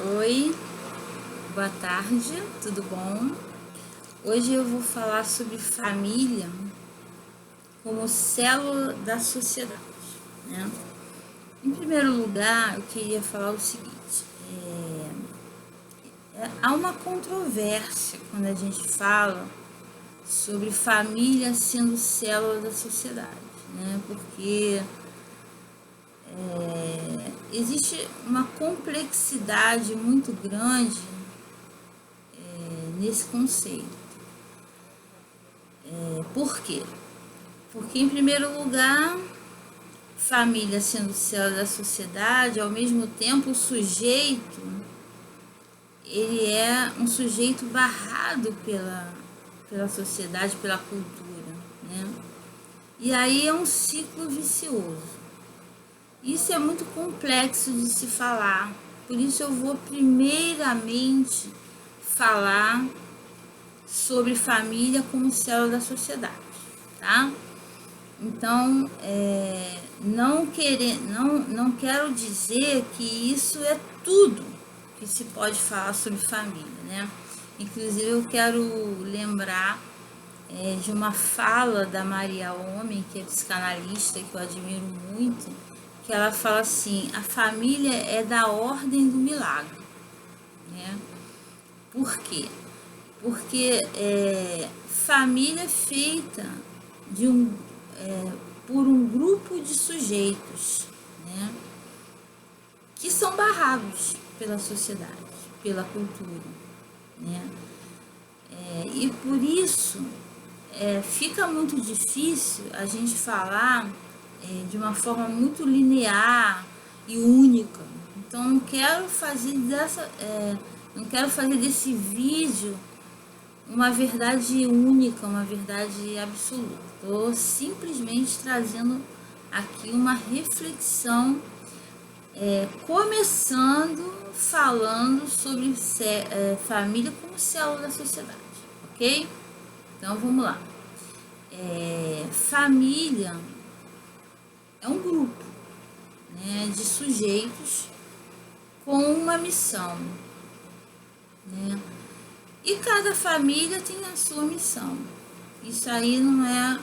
Oi, boa tarde, tudo bom? Hoje eu vou falar sobre família como célula da sociedade, né? Em primeiro lugar, eu queria falar o seguinte: há uma controvérsia quando a gente fala sobre família sendo célula da sociedade, né? Porque existe uma complexidade muito grande nesse conceito. Por quê? Porque, em primeiro lugar, família sendo célula da sociedade, ao mesmo tempo o sujeito, ele é um sujeito barrado pela sociedade, pela cultura, né? E aí é um ciclo vicioso. Isso é muito complexo de se falar, por isso eu vou primeiramente falar sobre família como célula da sociedade, tá? Então, não quero dizer que isso é tudo que se pode falar sobre família, né? Inclusive, eu quero lembrar de uma fala da Maria Homem, que é psicanalista, que eu admiro muito, que ela fala assim: a família é da ordem do milagre, né? Por quê? Porque família é feita de por um grupo de sujeitos, né, que são barrados pela sociedade, pela cultura, né? E por isso fica muito difícil a gente falar de uma forma muito linear e única. Então não quero fazer desse vídeo uma verdade única, uma verdade absoluta. Estou simplesmente trazendo aqui uma reflexão, começando falando sobre família como célula da sociedade, ok? Então vamos lá. Família é um grupo, né, de sujeitos com uma missão, né? E cada família tem a sua missão. Isso aí não é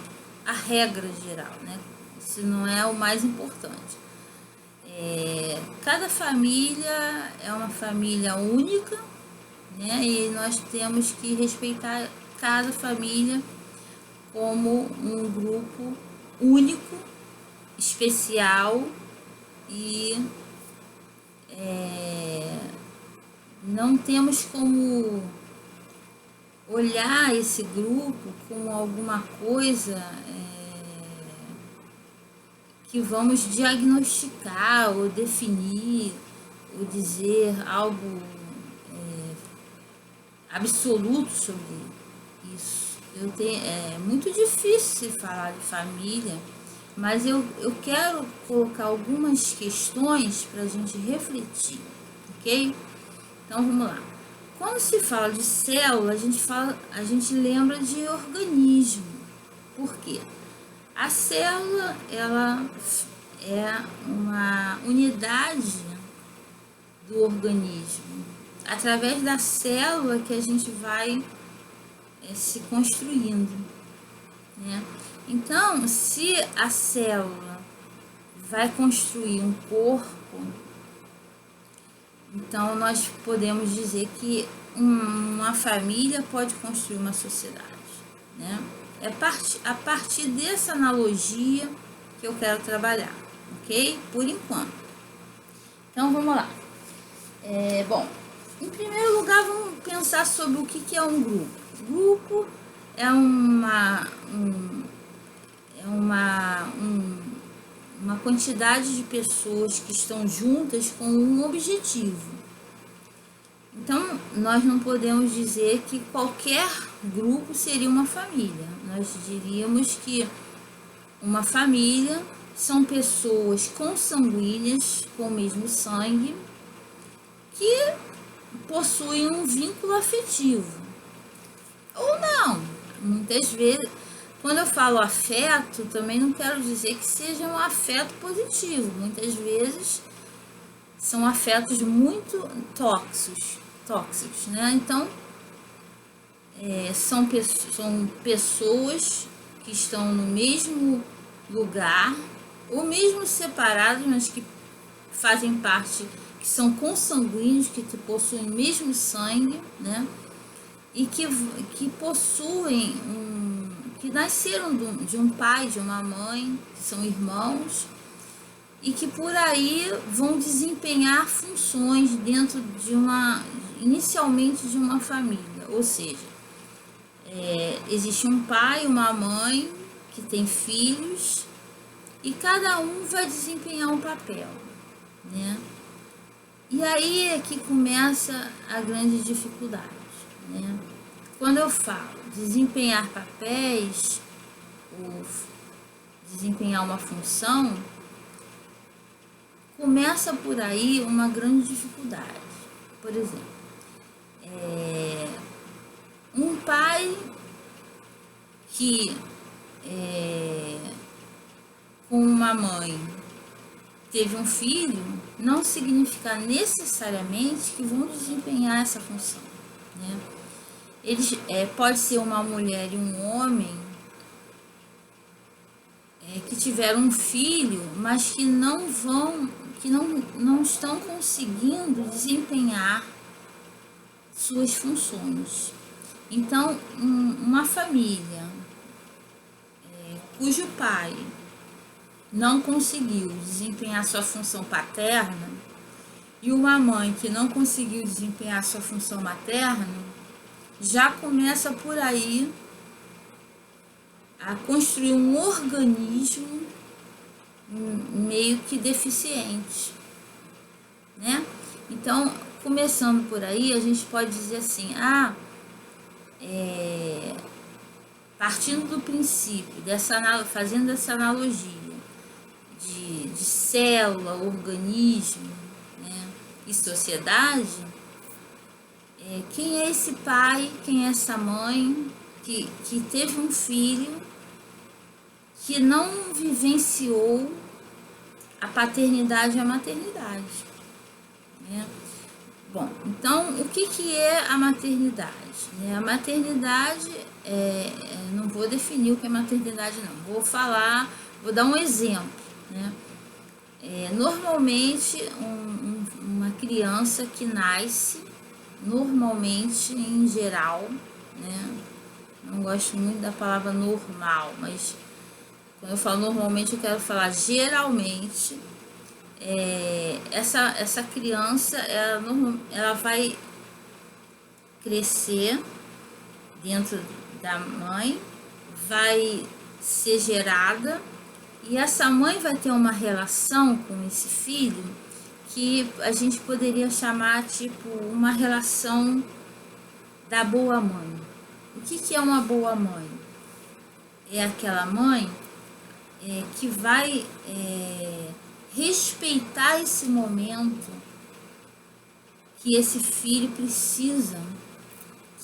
a regra geral, né? Isso não é o mais importante. Cada família é uma família única, né? E nós temos que respeitar cada família como um grupo único, especial e não temos como olhar esse grupo como alguma coisa que vamos diagnosticar ou definir ou dizer algo absoluto sobre isso. É muito difícil se falar de família, mas eu quero colocar algumas questões para a gente refletir, ok? Então vamos lá. Quando se fala de célula, a gente lembra de organismo. Por quê? A célula, ela é uma unidade do organismo. Através da célula que a gente vai se construindo, né? Então, se a célula vai construir um corpo, então nós podemos dizer que uma família pode construir uma sociedade, né? É a partir dessa analogia que eu quero trabalhar, ok? Por enquanto. Então vamos lá. Bom, em primeiro lugar vamos pensar sobre o que é um grupo. Grupo é uma quantidade de pessoas que estão juntas com um objetivo. Então, nós não podemos dizer que qualquer grupo seria uma família. Nós diríamos que uma família são pessoas consanguíneas, com o mesmo sangue, que possuem um vínculo afetivo. Ou não. Muitas vezes, quando eu falo afeto, também não quero dizer que seja um afeto positivo. Muitas vezes são afetos muito tóxicos, né? Então, são pessoas que estão no mesmo lugar, ou mesmo separados, mas que fazem parte, que são consanguíneos, que possuem o mesmo sangue, né? E que possuem que nasceram de um pai, de uma mãe, que são irmãos, e que por aí vão desempenhar funções dentro inicialmente de uma família, ou seja, existe um pai, uma mãe que tem filhos e cada um vai desempenhar um papel, né? E aí é que começa a grande dificuldade, né? Quando eu falo desempenhar papéis ou desempenhar uma função, começa por aí uma grande dificuldade. Por exemplo, um pai que com uma mãe teve um filho, não significa necessariamente que vão desempenhar essa função, né? Eles pode ser uma mulher e um homem que tiveram um filho, mas que não estão conseguindo desempenhar suas funções. Então, uma família cujo pai não conseguiu desempenhar sua função paterna e uma mãe que não conseguiu desempenhar sua função materna, já começa por aí a construir um organismo meio que deficiente, né? Então, começando por aí, a gente pode dizer assim, partindo do princípio, fazendo essa analogia de célula, organismo, né, e sociedade, quem é esse pai, quem é essa mãe que teve um filho que não vivenciou a paternidade e a maternidade, né? Bom, então o que é a maternidade? A maternidade, não vou definir o que é maternidade não, vou dar um exemplo, né? Normalmente uma criança que nasce, normalmente em geral, né? Não gosto muito da palavra normal, mas quando eu falo normalmente eu quero falar geralmente. Essa criança ela vai crescer dentro da mãe, vai ser gerada e essa mãe vai ter uma relação com esse filho que a gente poderia chamar tipo uma relação da boa mãe. O que é uma boa mãe? É aquela mãe que vai respeitar esse momento que esse filho precisa,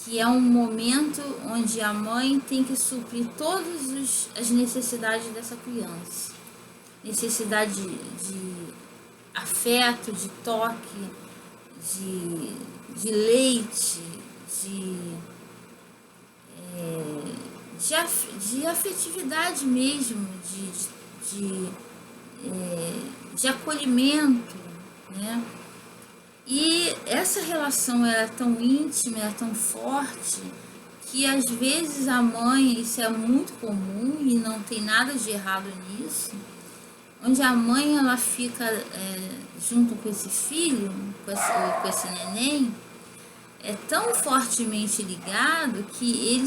que é um momento onde a mãe tem que suprir todas as necessidades dessa criança. Necessidade de afeto, de toque, de leite, de afetividade mesmo, de acolhimento, né? E essa relação é tão íntima, é tão forte, que às vezes a mãe, isso é muito comum e não tem nada de errado nisso, onde a mãe ela fica junto com esse filho, com esse neném, é tão fortemente ligado que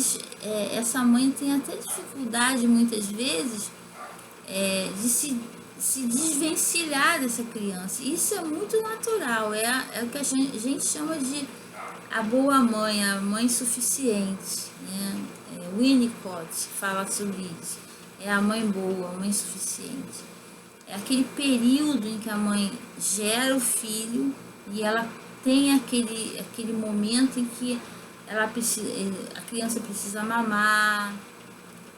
essa mãe tem até dificuldade muitas vezes de se desvencilhar dessa criança. Isso é muito natural, é o que a gente chama de a boa mãe, a mãe suficiente, né? Winnicott fala sobre isso, é a mãe boa, a mãe suficiente. É aquele período em que a mãe gera o filho e ela tem aquele momento em que a criança precisa mamar,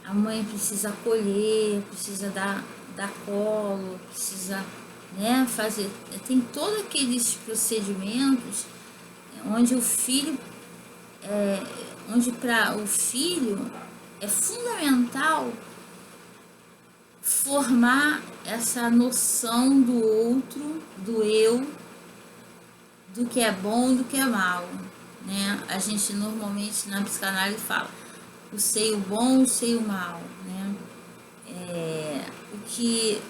a mãe precisa acolher, precisa dar colo, precisa né? Tem todos aqueles procedimentos onde o filho, onde para o filho é fundamental formar essa noção do outro, do eu, do que é bom e do que é mal, né? A gente normalmente na psicanálise fala o seio bom, o seio mal, né? O que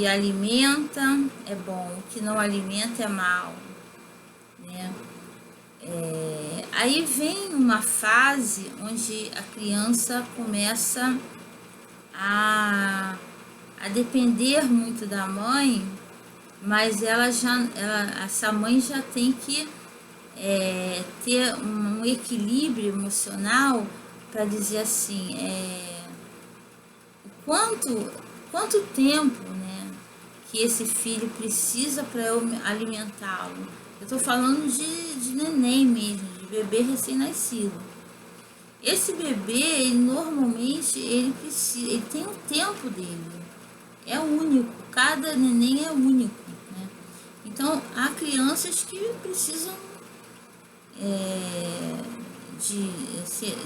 alimenta é bom, o que não alimenta é mal, né? Aí vem uma fase onde a criança começa a depender muito da mãe, mas essa mãe já tem que ter um equilíbrio emocional para dizer assim, quanto tempo, né, que esse filho precisa para eu alimentá-lo. Eu estou falando de neném mesmo, de bebê recém-nascido. Esse bebê, ele normalmente, ele tem o tempo dele, é único, cada neném é único, né? Então, há crianças que precisam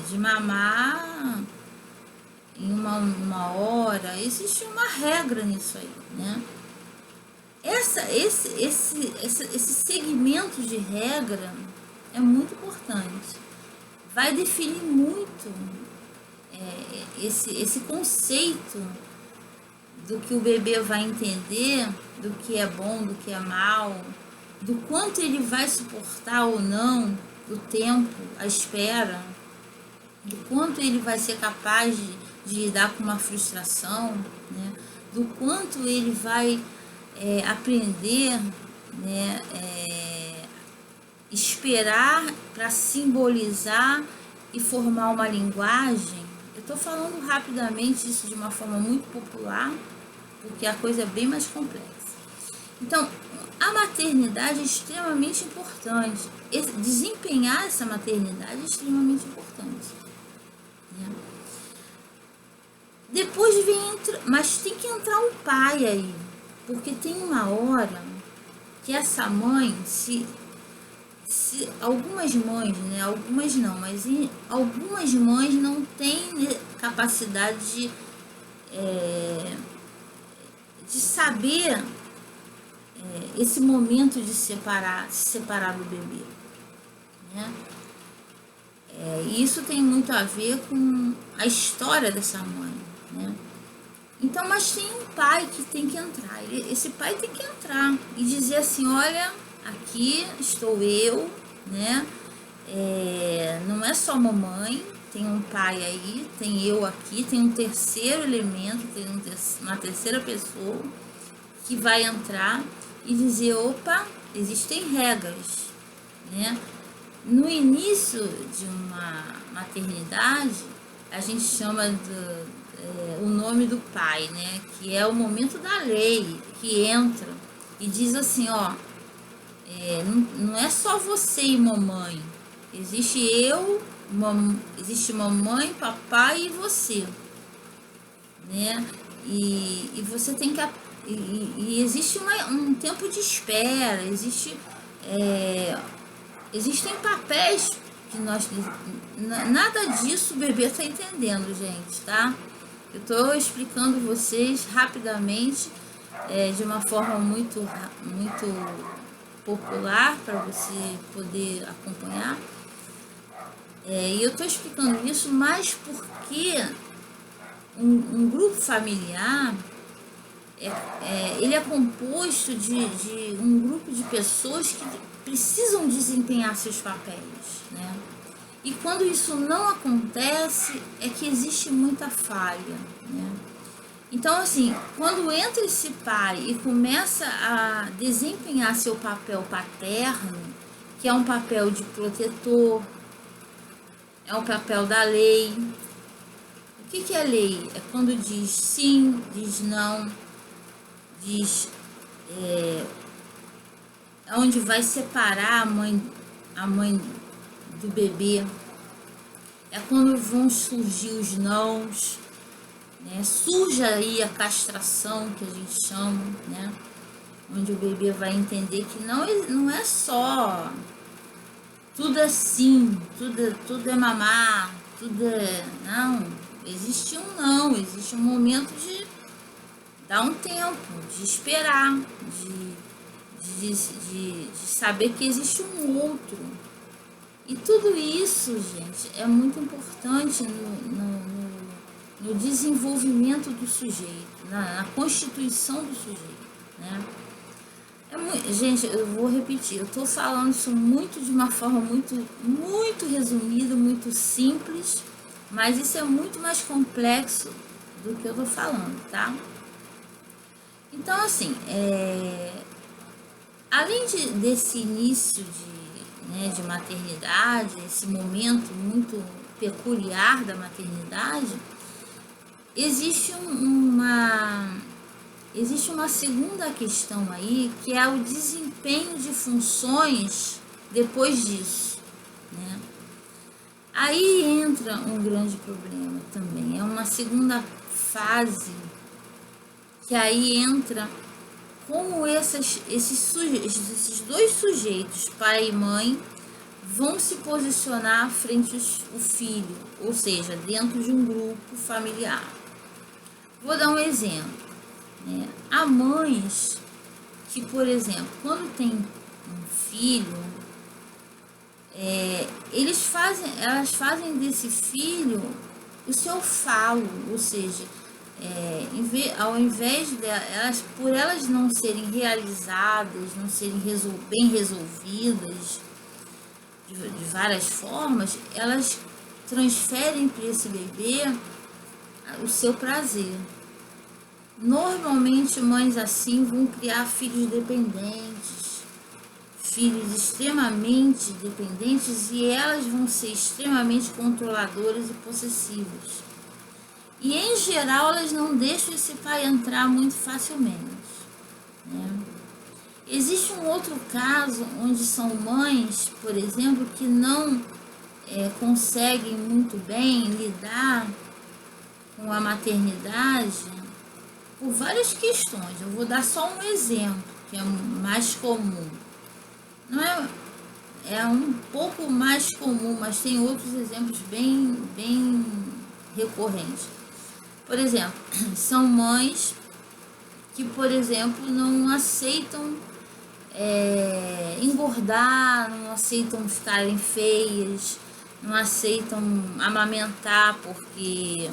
de mamar em uma hora, existe uma regra nisso aí, né? Esse segmento de regra é muito importante, vai definir muito esse conceito do que o bebê vai entender, do que é bom, do que é mal, do quanto ele vai suportar ou não o tempo, a espera, do quanto ele vai ser capaz de lidar com uma frustração, né? Do quanto ele vai aprender, né? Esperar para simbolizar e formar uma linguagem. Eu estou falando rapidamente isso de uma forma muito popular, porque a coisa é bem mais complexa. Então, a maternidade é extremamente importante. Desempenhar essa maternidade é extremamente importante, né? Depois mas tem que entrar um pai aí, porque tem uma hora que essa mãe, se algumas mães, né, algumas não, mas algumas mães não têm capacidade de saber esse momento de se separar do bebê, né? E isso tem muito a ver com a história dessa mãe, né? Então, mas tem um pai que tem que entrar, esse pai tem que entrar e dizer assim, olha, aqui estou eu, né? Não é só mamãe, tem um pai aí, tem eu aqui, tem um terceiro elemento, tem uma terceira pessoa que vai entrar e dizer, opa, existem regras, né? No início de uma maternidade, a gente chama o nome do pai, né? Que é o momento da lei, que entra e diz assim, ó, não é só você e mamãe, existe existe mamãe, papai e você, né? E você tem que e existe um tempo de espera, existem papéis que nada disso o bebê está entendendo, gente, tá? Eu estou explicando vocês rapidamente, de uma forma muito popular para você poder acompanhar. E eu estou explicando isso mais porque um grupo familiar ele é composto de um grupo de pessoas que precisam desempenhar seus papéis, né? E quando isso não acontece, é que existe muita falha, né? Então, assim, quando entra esse pai e começa a desempenhar seu papel paterno, que é um papel de protetor, é um papel da lei. O que é lei? É quando diz sim, diz não, diz onde vai separar a mãe do bebê. É quando vão surgir os nãos, né? Surge aí a castração, que a gente chama, né? onde o bebê vai entender que não é só tudo assim, tudo é mamar, tudo é... Não, existe um não, existe um momento de dar um tempo, de esperar, de saber que existe um outro. E tudo isso, gente, é muito importante no desenvolvimento do sujeito, na constituição do sujeito, né? Gente, eu vou repetir, eu estou falando isso de uma forma muito resumida, muito simples, mas isso é muito mais complexo do que eu estou falando, tá? Então, assim, além desse início de maternidade, esse momento muito peculiar da maternidade, existe uma segunda questão aí, que é o desempenho de funções depois disso, né? Aí entra um grande problema também, é uma segunda fase, que aí entra como esses dois sujeitos, pai e mãe, vão se posicionar frente ao filho, ou seja, dentro de um grupo familiar. Vou dar um exemplo. Há mães que, por exemplo, quando tem um filho, elas fazem desse filho o seu falo, ou seja, ao invés de por elas não serem realizadas, não serem bem resolvidas de várias formas, elas transferem para esse bebê o seu prazer. Normalmente, mães assim vão criar filhos dependentes, filhos extremamente dependentes, e elas vão ser extremamente controladoras e possessivas. E, em geral, elas não deixam esse pai entrar muito facilmente, né? Existe um outro caso onde são mães, por exemplo, que não conseguem muito bem lidar com a maternidade por várias questões. Eu vou dar só um exemplo, que é mais comum. Não é um pouco mais comum, mas tem outros exemplos bem recorrentes. Por exemplo, são mães que, por exemplo, não aceitam engordar, não aceitam ficarem feias, não aceitam amamentar porque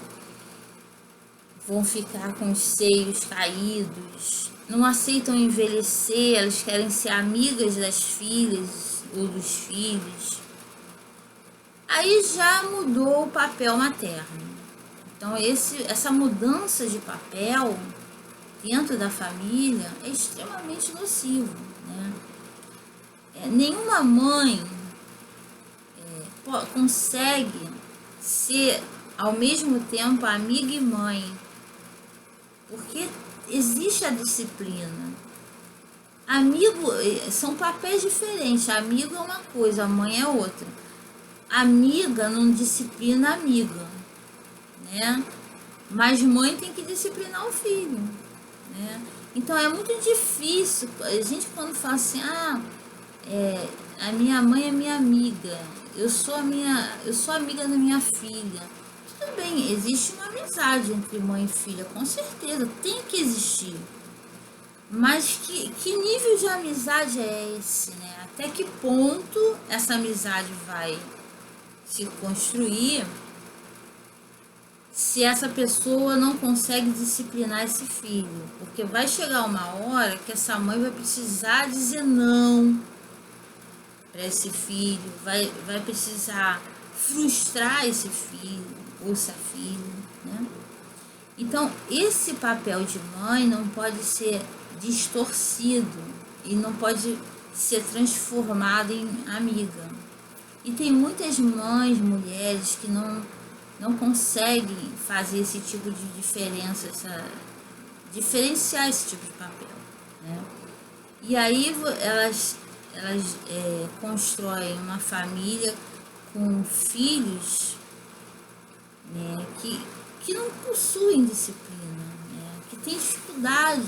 vão ficar com os seios caídos, não aceitam envelhecer, elas querem ser amigas das filhas ou dos filhos. Aí já mudou o papel materno. Então essa mudança de papel dentro da família é extremamente nocivo, né? Nenhuma mãe consegue ser ao mesmo tempo amiga e mãe, porque existe a disciplina. Amigo são papéis diferentes. Amigo é uma coisa, a mãe é outra. Amiga não disciplina amiga, né? Mas mãe tem que disciplinar o filho, né? Então é muito difícil. A gente quando fala assim, a minha mãe é minha amiga, eu sou amiga da minha filha. Tudo bem, existe uma amizade entre mãe e filha, com certeza, tem que existir. Mas que nível de amizade é esse, né? Até que ponto essa amizade vai se construir se essa pessoa não consegue disciplinar esse filho? Porque vai chegar uma hora que essa mãe vai precisar dizer não para esse filho, vai precisar frustrar esse filho ou essa filha, né? Então, esse papel de mãe não pode ser distorcido e não pode ser transformado em amiga. E tem muitas mães, mulheres, que não conseguem fazer esse tipo de diferença, diferenciar esse tipo de papel, né? E aí elas constroem uma família com filhos, né, que não possuem disciplina, né, que tem dificuldade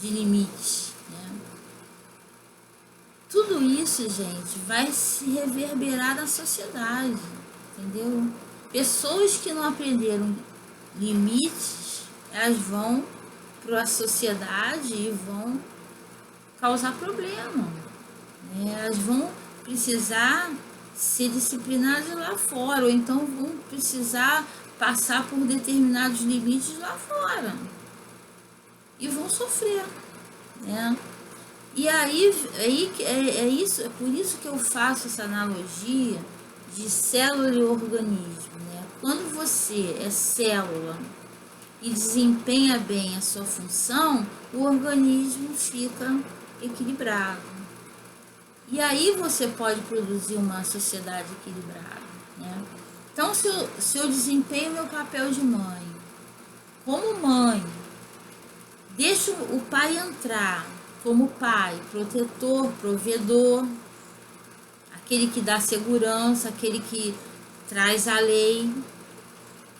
de limite, Tudo isso, gente, vai se reverberar na sociedade, entendeu? Pessoas que não aprenderam limites, elas vão para a sociedade e vão causar problema, né? Elas vão precisar ser disciplinadas lá fora, ou então vão precisar passar por determinados limites lá fora e vão sofrer, né? E aí é por isso que eu faço essa analogia de célula e organismo, né? Quando você é célula e desempenha bem a sua função, o organismo fica equilibrado. E aí você pode produzir uma sociedade equilibrada, né? Então, se eu desempenho meu papel de mãe, como mãe, deixo o pai entrar como pai, protetor, provedor, aquele que dá segurança, aquele que traz a lei,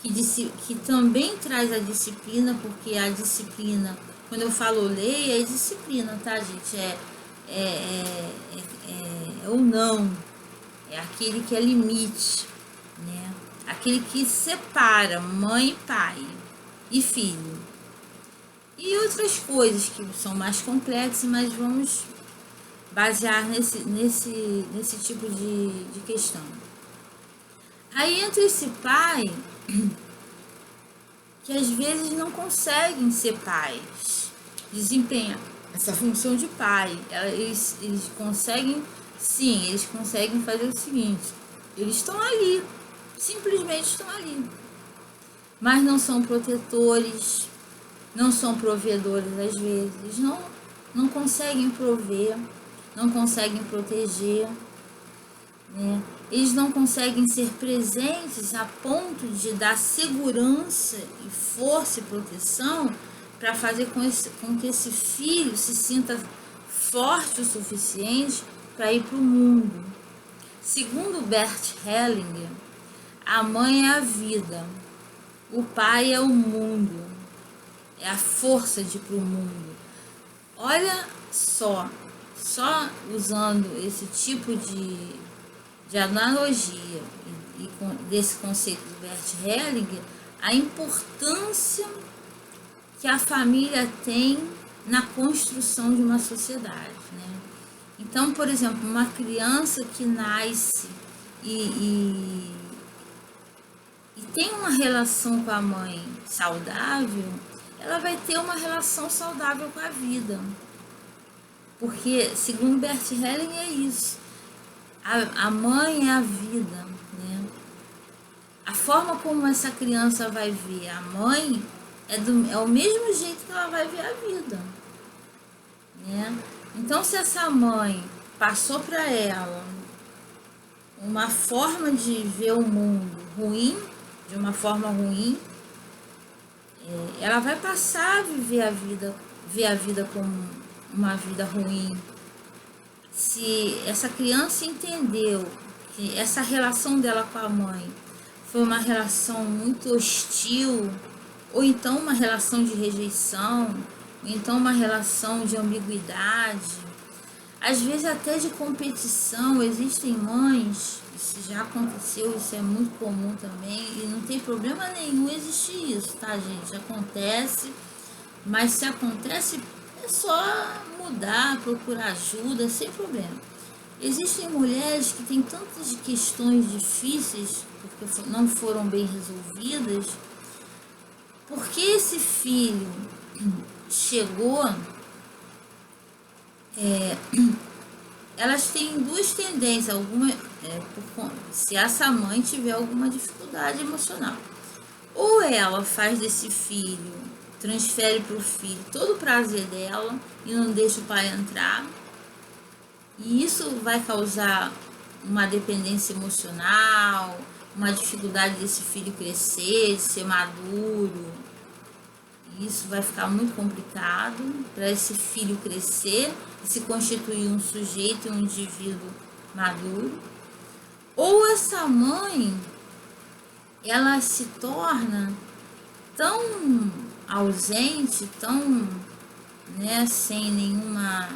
que também traz a disciplina, porque a disciplina, quando eu falo lei, é disciplina, tá, gente? É o não, é aquele que é limite, né? Aquele que separa mãe e pai e filho. E outras coisas que são mais complexas, mas vamos basear nesse tipo de questão. Aí entra esse pai que às vezes não conseguem ser pais, desempenham essa função de pai. Eles conseguem, sim, eles conseguem fazer o seguinte: eles estão ali, simplesmente estão ali, mas não são protetores, não são provedores às vezes, não conseguem prover, não conseguem proteger, né? Eles não conseguem ser presentes a ponto de dar segurança e força e proteção para fazer com que esse filho se sinta forte o suficiente para ir para o mundo. Segundo Bert Hellinger, a mãe é a vida, o pai é o mundo, é a força de ir para o mundo. Olha só usando esse tipo de analogia e desse conceito do Bert Hellinger, a importância que a família tem na construção de uma sociedade, né? Então, por exemplo, uma criança que nasce e tem uma relação com a mãe saudável, ela vai ter uma relação saudável com a vida. Porque, segundo Bert Hellinger, é isso. A mãe é a vida, né? A forma como essa criança vai ver a mãe é o mesmo jeito que ela vai ver a vida, né? Então, se essa mãe passou para ela uma forma de ver o mundo ruim, de uma forma ruim, ela vai passar a ver a vida como uma vida ruim. Se essa criança entendeu que essa relação dela com a mãe foi uma relação muito hostil, ou então uma relação de rejeição, ou então uma relação de ambiguidade, às vezes até de competição. Existem mães, isso já aconteceu, isso é muito comum também, e não tem problema nenhum existir isso, tá, gente? Acontece, mas se acontece, é só mudar, procurar ajuda, sem problema. Existem mulheres que têm tantas questões difíceis, porque não foram bem resolvidas, porque esse filho chegou, elas têm duas tendências, se essa mãe tiver alguma dificuldade emocional. Ou ela faz desse filho, transfere para o filho todo o prazer dela e não deixa o pai entrar, e isso vai causar uma dependência emocional, uma dificuldade desse filho crescer, de ser maduro. Isso vai ficar muito complicado para esse filho crescer e se constituir um sujeito, um indivíduo maduro. Ou essa mãe, ela se torna tão ausente, tão, né, sem nenhuma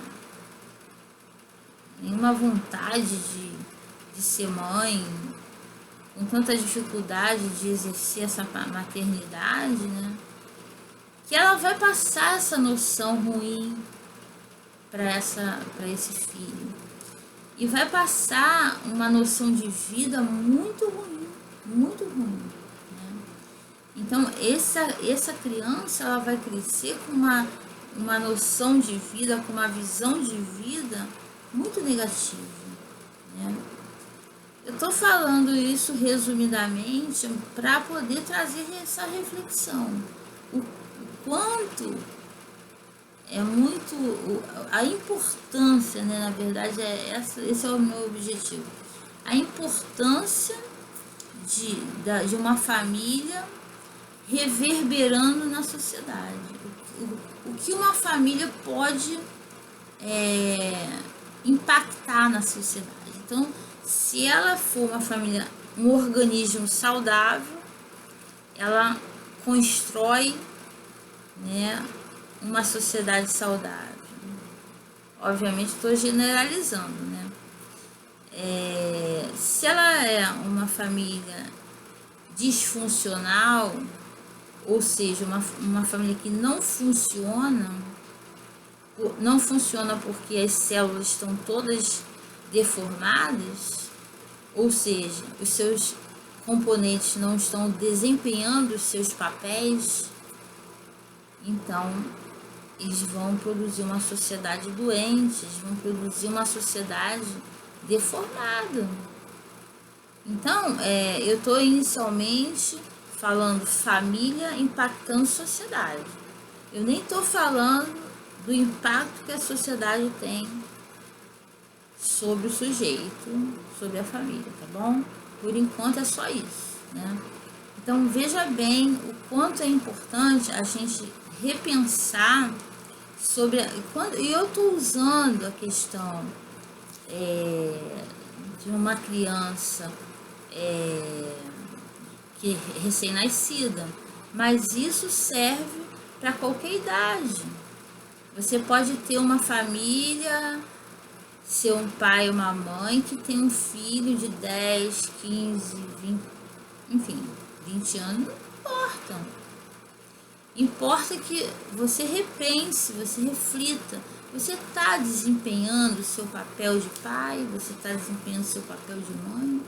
nenhuma vontade de ser mãe, com tanta dificuldade de exercer essa maternidade, né? Que ela vai passar essa noção ruim para esse filho. E vai passar uma noção de vida muito ruim, muito ruim. Né? Então, essa criança, ela vai crescer com uma noção de vida, com uma visão de vida muito negativa. Né? Eu estou falando isso resumidamente para poder trazer essa reflexão. O quanto é muito a importância, né, na verdade esse é o meu objetivo, a importância de uma família reverberando na sociedade, o que uma família pode impactar na sociedade. Então, se ela for uma família, um organismo saudável, ela constrói, né, uma sociedade saudável. Obviamente estou generalizando, né? Se ela é uma família disfuncional, ou seja, uma família que não funciona porque as células estão todas deformadas, ou seja, os seus componentes não estão desempenhando os seus papéis, então eles vão produzir uma sociedade doente, eles vão produzir uma sociedade deformada. Então, eu estou inicialmente falando família impactando sociedade. Eu nem estou falando do impacto que a sociedade tem sobre o sujeito, sobre a família, tá bom? Por enquanto é só isso, né? Então, veja bem o quanto é importante a gente repensar sobre... E eu estou usando a questão de uma criança que recém-nascida, mas isso serve para qualquer idade. Você pode ter uma família, ser um pai ou uma mãe que tem um filho de 10, 15, 20, enfim, 20 anos, não importa. Importa que você repense, você reflita. Você está desempenhando o seu papel de pai? Você está desempenhando o seu papel de mãe?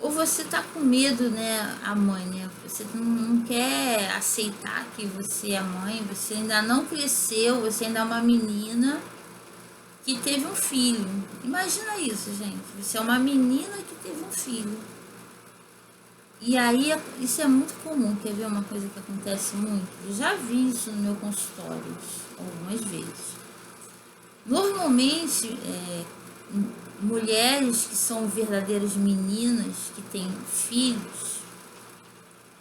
Ou você está com medo, né, a mãe, né? Você não quer aceitar que você é mãe, você ainda não cresceu, você ainda é uma menina que teve um filho. Imagina isso, gente. Você é uma menina que teve um filho. E aí, isso é muito comum. Quer ver uma coisa que acontece muito? Eu já vi isso no meu consultório algumas vezes. Normalmente, mulheres que são verdadeiras meninas, que têm filhos,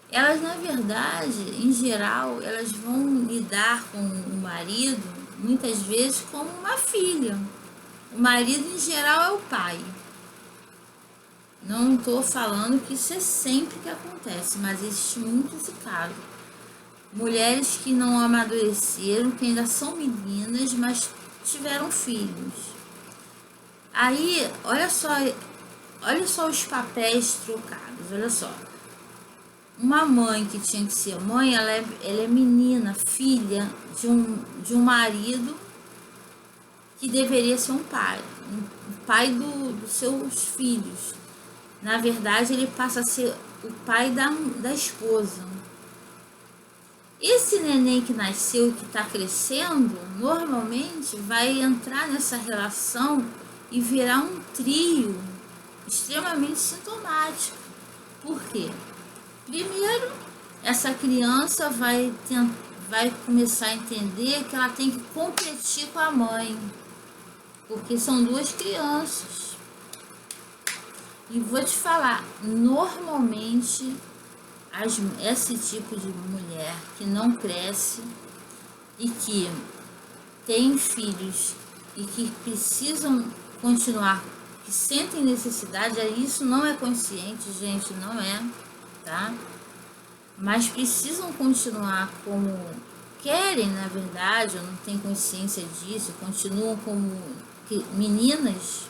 elas, na verdade, em geral, elas vão lidar com o marido, muitas vezes, como uma filha. O marido, em geral, é o pai. Não estou falando que isso é sempre que acontece, mas existe muito esse caso. Mulheres que não amadureceram, que ainda são meninas, mas tiveram filhos. Aí, olha só os papéis trocados, olha só. Uma mãe que tinha que ser mãe, ela é menina, filha de um marido que deveria ser um pai dos seus filhos. Na verdade, ele passa a ser o pai da esposa. Esse neném que nasceu e que está crescendo, normalmente vai entrar nessa relação e virar um trio extremamente sintomático. Por quê? Primeiro, essa criança vai começar a entender que ela tem que competir com a mãe, porque são duas crianças. E vou te falar, normalmente esse tipo de mulher que não cresce e que tem filhos e que precisam continuar, que sentem necessidade, isso não é consciente, gente, não é, tá? Mas precisam continuar como querem, na verdade, ou não têm consciência disso, continuam como meninas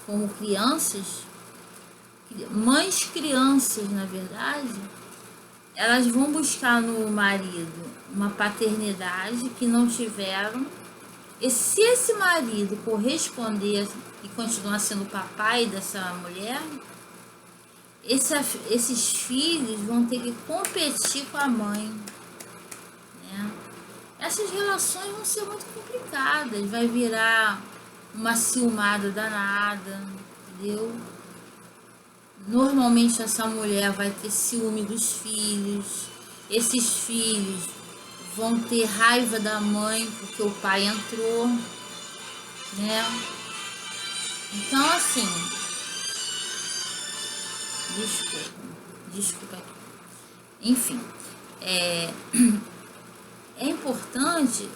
como crianças, mães crianças, na verdade, elas vão buscar no marido uma paternidade que não tiveram. E se esse marido corresponder e continuar sendo o papai dessa mulher, esses filhos vão ter que competir com a mãe, né? Essas relações vão ser muito complicadas, vai virar uma ciumada danada, entendeu? Normalmente essa mulher vai ter ciúme dos filhos, esses filhos vão ter raiva da mãe porque o pai entrou, né? Então assim, desculpa aqui. Enfim, é importante,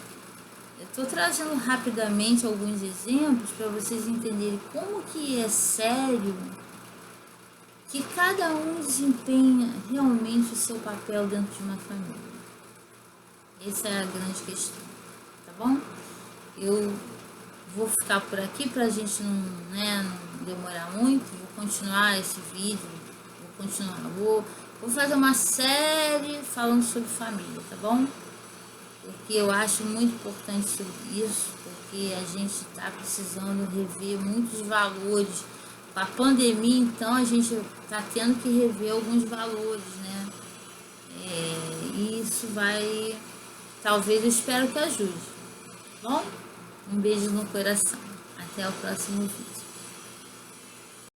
eu estou trazendo rapidamente alguns exemplos para vocês entenderem como que é sério que cada um desempenha realmente o seu papel dentro de uma família. Essa é a grande questão, tá bom? Eu vou ficar por aqui para a gente não demorar muito. Vou continuar esse vídeo, vou fazer uma série falando sobre família, tá bom? Porque eu acho muito importante sobre isso, porque a gente está precisando rever muitos valores. Com a pandemia, então, a gente está tendo que rever alguns valores, né? E isso vai, talvez, eu espero que ajude, tá bom? Um beijo no coração. Até o próximo vídeo.